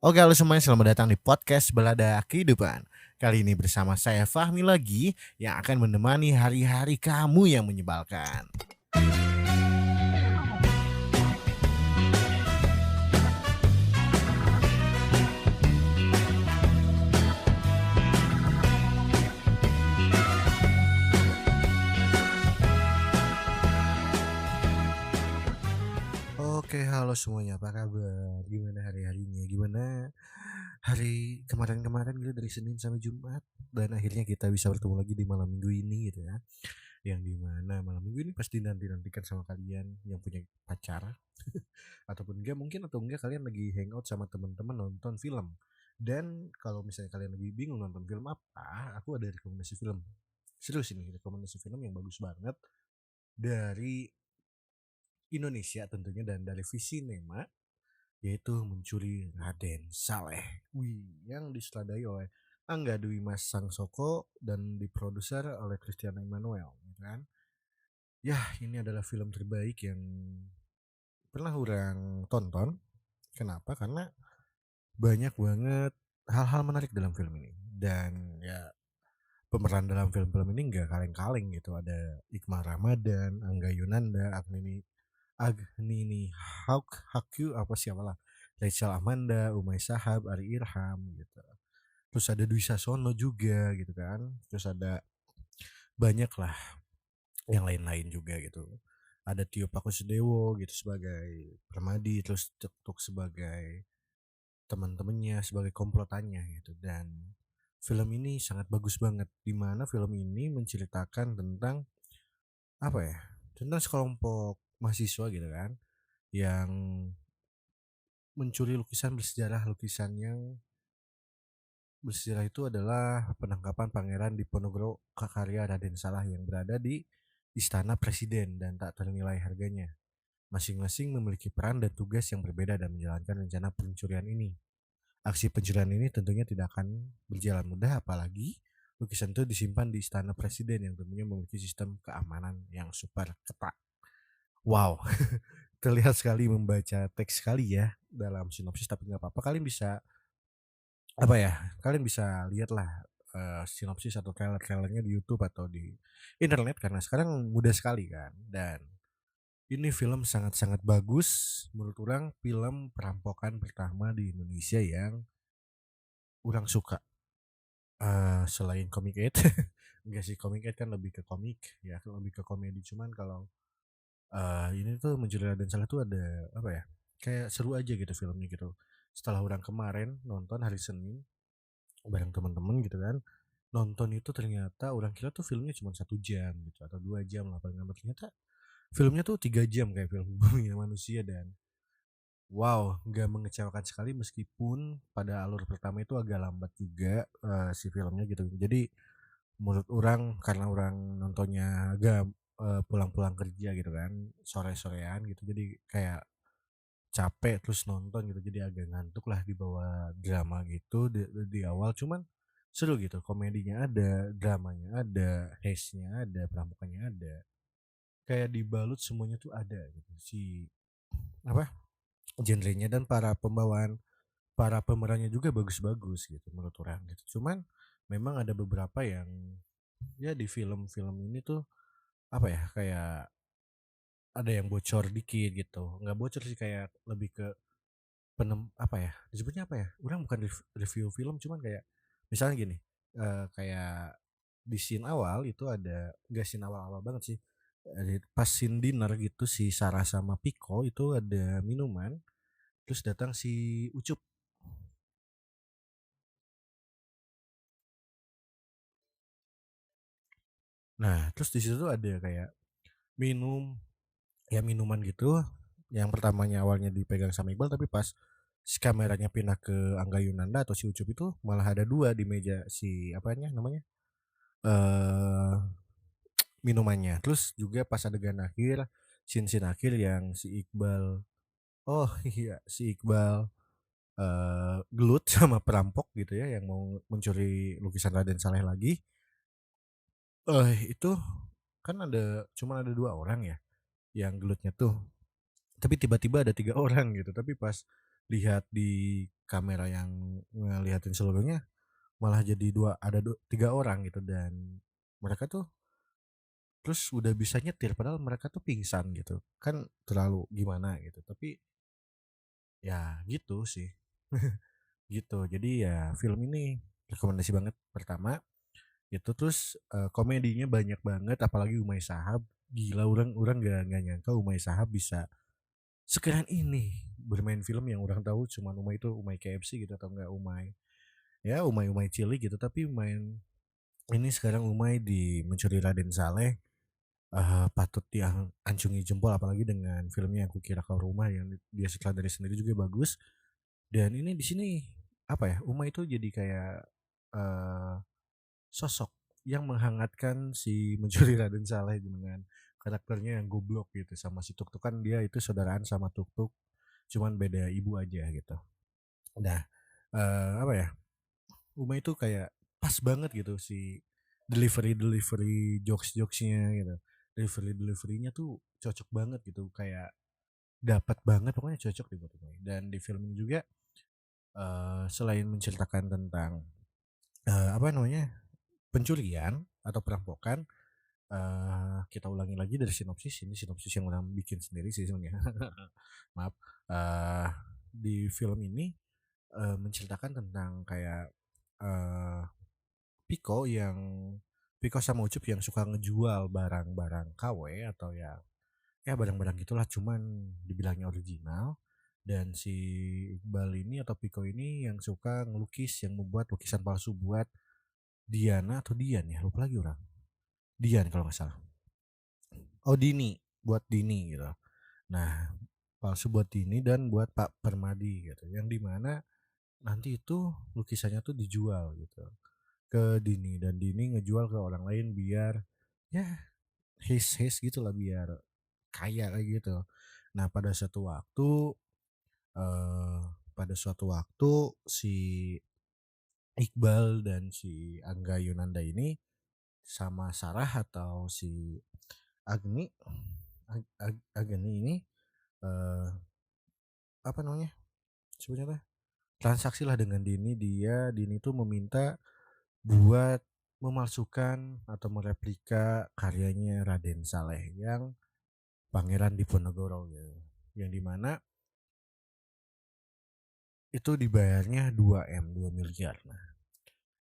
Oke, halo semuanya, selamat datang di podcast Balada Kehidupan. Kali ini bersama saya Fahmi lagi yang akan menemani hari-hari kamu yang menyebalkan. Oke, halo semuanya, apa kabar? Gimana hari-harinya? Gimana hari kemarin-kemarin gitu dari Senin sampai Jumat dan akhirnya kita bisa bertemu lagi di malam minggu ini gitu ya. Yang dimana malam minggu ini pasti nanti-nantikan sama kalian yang punya pacar ataupun enggak mungkin atau enggak kalian lagi hangout sama teman-teman nonton film. Dan kalau misalnya kalian lebih bingung nonton film apa, aku ada rekomendasi film. Serius ini rekomendasi film yang bagus banget dari Indonesia tentunya dan dari Visinema, yaitu Mencuri Raden Saleh. Yang disutradarai oleh Angga Dwi Mas Sangsoko dan diproduser oleh Christian Emmanuel, gitu kan? Ya, ini adalah film terbaik yang pernah orang tonton. Kenapa? Karena banyak banget hal-hal menarik dalam film ini. Dan ya pemeran dalam film-film ini nggak kaleng-kaleng gitu. Ada Iqmar Ramadan, Angga Yunanda, Agnini Hakyu apa siapalah. Rachel Amanda, Umay Sahab, Ari Irham gitu. Terus ada Dwi Sasono juga gitu kan. Terus ada banyak lah yang lain-lain juga gitu. Ada Tio Pakusadewo gitu sebagai Permadi, terus Tuk sebagai teman-temannya, sebagai komplotannya gitu. Dan film ini sangat bagus banget, di mana film ini menceritakan tentang apa ya, tentang sekelompok mahasiswa gitu kan yang mencuri lukisan bersejarah. Lukisan yang bersejarah itu adalah penangkapan Pangeran Diponegoro Karya Raden Saleh yang berada di Istana Presiden dan tak ternilai harganya. Masing-masing memiliki peran dan tugas yang berbeda dalam menjalankan rencana pencurian ini. Aksi pencurian ini tentunya tidak akan berjalan mudah, apalagi lukisan itu disimpan di Istana Presiden yang tentunya memiliki sistem keamanan yang super ketat. Wow, terlihat sekali membaca teks sekali ya dalam sinopsis, tapi nggak apa-apa, kalian bisa apa ya, kalian bisa lihatlah sinopsis atau trailer-trailernya di YouTube atau di internet karena sekarang mudah sekali kan. Dan ini film sangat-sangat bagus menurut orang, film perampokan pertama di Indonesia yang orang suka. Selain Comic Aid enggak sih, Comic Aid kan lebih ke komik ya, lebih ke komedi. Cuman kalau ini tuh Mencuri Raden Saleh tuh ada apa ya, kayak seru aja gitu filmnya gitu. Setelah orang kemarin nonton hari Senin bareng teman-teman gitu kan, nonton itu ternyata orang kira tuh filmnya cuma 1 jam gitu atau 2 jam lah paling lambat, ternyata filmnya tuh 3 jam kayak film Bumi Manusia. Dan wow, nggak mengecewakan sekali meskipun pada alur pertama itu agak lambat juga si filmnya gitu. Jadi menurut orang karena orang nontonnya agak pulang-pulang kerja gitu kan, sore-sorean gitu. Jadi kayak capek terus nonton gitu. Jadi agak ngantuk lah di bawah drama gitu di awal. Cuman seru gitu, komedinya ada, dramanya ada, haze-nya ada, perampokannya ada. Kayak dibalut semuanya tuh ada gitu. Si apa? Genrenya dan para pemerannya juga bagus-bagus gitu menurut orang gitu. Cuman memang ada beberapa yang ya di film-film ini tuh apa ya, kayak ada yang bocor dikit gitu. Nggak bocor sih, kayak lebih ke apa ya, disebutnya apa ya, orang bukan review film, cuman kayak misalnya gini, kayak di scene awal itu ada, nggak scene awal-awal banget sih, pas scene dinner gitu si Sarah sama Piko itu ada minuman, terus datang si Ucup. Nah, terus di situ tuh ada kayak minum, ya minuman gitu, yang pertamanya awalnya dipegang sama Iqbal, tapi pas si kameranya pindah ke Angga Yunanda atau si Ucup itu malah ada dua di meja si apanya namanya, eh minumannya. Terus juga pas adegan akhir, scene-scene akhir yang si Iqbal, oh iya, si Iqbal gelut sama perampok gitu ya yang mau mencuri lukisan Raden Saleh lagi. Itu kan cuma ada 2 orang ya yang gelutnya tuh. Tapi tiba-tiba ada 3 orang gitu. Tapi pas lihat di kamera yang ngeliatin seluruhnya malah jadi 3 orang gitu dan mereka tuh terus udah bisa nyetir padahal mereka tuh pingsan gitu. Kan terlalu gimana gitu. Tapi ya gitu sih. Gitu. Jadi ya film ini rekomendasi banget. Pertama itu terus komedinya banyak banget apalagi Umay Sahab. Gila orang orang gak nyangka Umay Sahab bisa sekeren ini bermain film yang orang tahu cuman Umay itu Umay KFC gitu atau enggak Umay ya Umay Cilik gitu tapi main ini sekarang Umay di Mencuri Raden Saleh patut diancungi jempol apalagi dengan filmnya Aku Kira Kau Rumah yang dia sutradari sendiri juga bagus dan ini di sini apa ya Umay itu jadi kayak eh, sosok yang menghangatkan si Mencuri Raden Saleh dengan karakternya yang goblok gitu sama si Tuk Tuk kan dia itu saudaraan sama Tuk Tuk cuman beda ibu aja gitu. Nah, apa ya? Uma itu kayak pas banget gitu si delivery jokesnya gitu. Deliverynya tuh cocok banget gitu kayak dapat banget pokoknya cocok di buat Uma. Dan di film ini juga selain menceritakan tentang apa namanya pencurian atau perampokan kita ulangi lagi dari sinopsis ini sinopsis yang orang bikin sendiri sih sebenarnya maaf eh di film ini menceritakan tentang kayak eh Piko Piko sama Ucup yang suka ngejual barang-barang KW atau ya barang-barang gitulah cuman dibilangnya original dan si Iqbal ini atau Piko ini yang suka ngelukis yang membuat lukisan palsu buat Diana atau Dian ya lupa lagi orang Dian kalau nggak salah oh Dini buat Dini gitu nah palsu buat Dini dan buat Pak Permadi gitu yang dimana nanti itu lukisannya tuh dijual gitu ke Dini dan Dini ngejual ke orang lain biar ya his gitu lah biar kaya kayak gitu. Nah eh, pada suatu waktu si Iqbal dan si Angga Yunanda ini sama Sarah atau si Agni Agni ini eh, apa namanya sebenarnya transaksi lah dengan Dini tuh meminta buat memalsukan atau mereplika karyanya Raden Saleh yang Pangeran Diponegoro gitu. Yang dimana itu dibayarnya 2 miliar. Nah,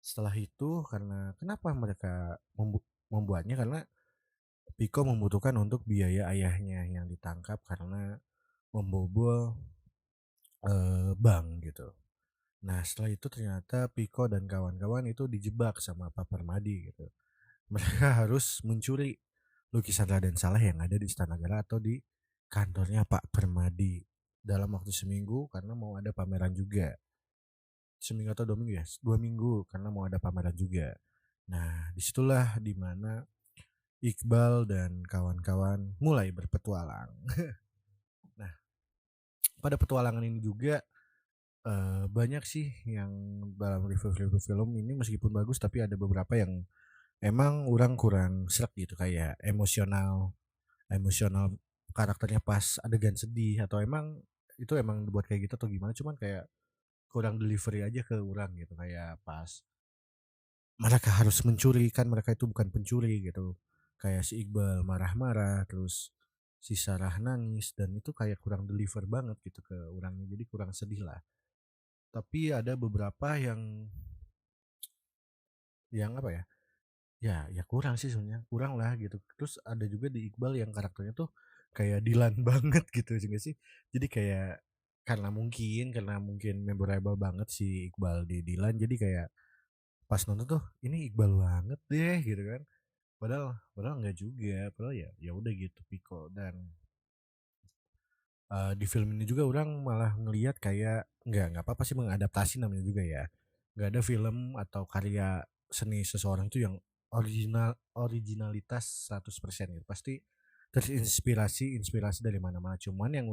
setelah itu karena kenapa mereka membuatnya karena Piko membutuhkan untuk biaya ayahnya yang ditangkap karena membobol bank gitu. Nah, setelah itu ternyata Piko dan kawan-kawan itu dijebak sama Pak Permadi gitu. Mereka harus mencuri lukisan Raden Saleh yang ada di Istana Negara atau di kantornya Pak Permadi dalam waktu seminggu karena mau ada pameran juga. Seminggu atau 2 minggu ya? 2 minggu karena mau ada pameran juga. Nah, disitulah dimana Iqbal dan kawan-kawan mulai berpetualang. Nah, pada petualangan ini juga banyak sih yang dalam review-review film ini meskipun bagus tapi ada beberapa yang emang orang kurang serak gitu kayak emosional emosional karakternya pas adegan sedih atau emang itu emang dibuat kayak gitu atau gimana cuman kayak kurang delivery aja ke orang gitu kayak pas mereka harus mencuri kan mereka itu bukan pencuri gitu kayak si Iqbal marah-marah terus si Sarah nangis dan itu kayak kurang deliver banget gitu ke orangnya jadi kurang sedih lah tapi ada beberapa yang apa ya ya ya kurang sih sebenarnya kurang lah gitu terus ada juga di Iqbal yang karakternya tuh kayak Dilan banget gitu juga sih jadi kayak karena mungkin memorable banget si Iqbal di Dilan jadi kayak pas nonton tuh ini Iqbal banget deh gitu kan padahal padahal enggak juga padahal ya ya udah gitu Piko dan di film ini juga orang malah ngelihat kayak nggak apa-apa sih mengadaptasi namanya juga ya. Nggak ada film atau karya seni seseorang itu yang originalitas 100% gitu. Pasti inspirasi dari mana-mana. Cuman yang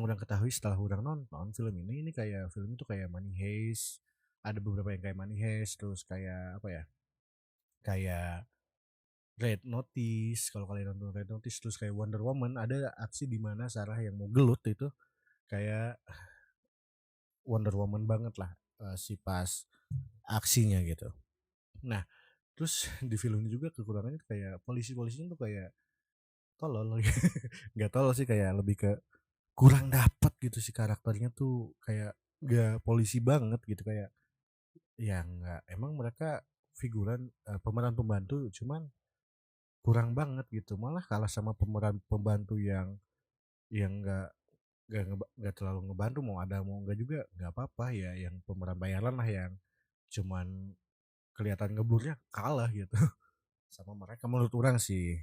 orang ketahui setelah orang nonton film ini kayak film itu kayak Money Heist, ada beberapa yang kayak Money Heist, terus kayak apa ya? Kayak Red Notice, kalau kalian nonton Red Notice terus kayak Wonder Woman ada aksi di mana Sarah yang mau gelut itu kayak Wonder Woman banget lah, si pas aksinya gitu. Nah, terus di film ini juga kekurangannya tuh kayak polisi-polisinya tuh kayak tolol, nggak tolol sih, kayak lebih ke kurang dapet gitu sih karakternya tuh, kayak nggak polisi banget gitu, kayak ya nggak, emang mereka figuran, pemeran pembantu, cuman kurang banget gitu, malah kalah sama pemeran pembantu yang nggak terlalu ngebantu, mau ada mau enggak juga nggak apa-apa ya, yang pemeran bayaran lah yang cuman kelihatan ngeblurnya kalah gitu sama mereka menurut orang sih.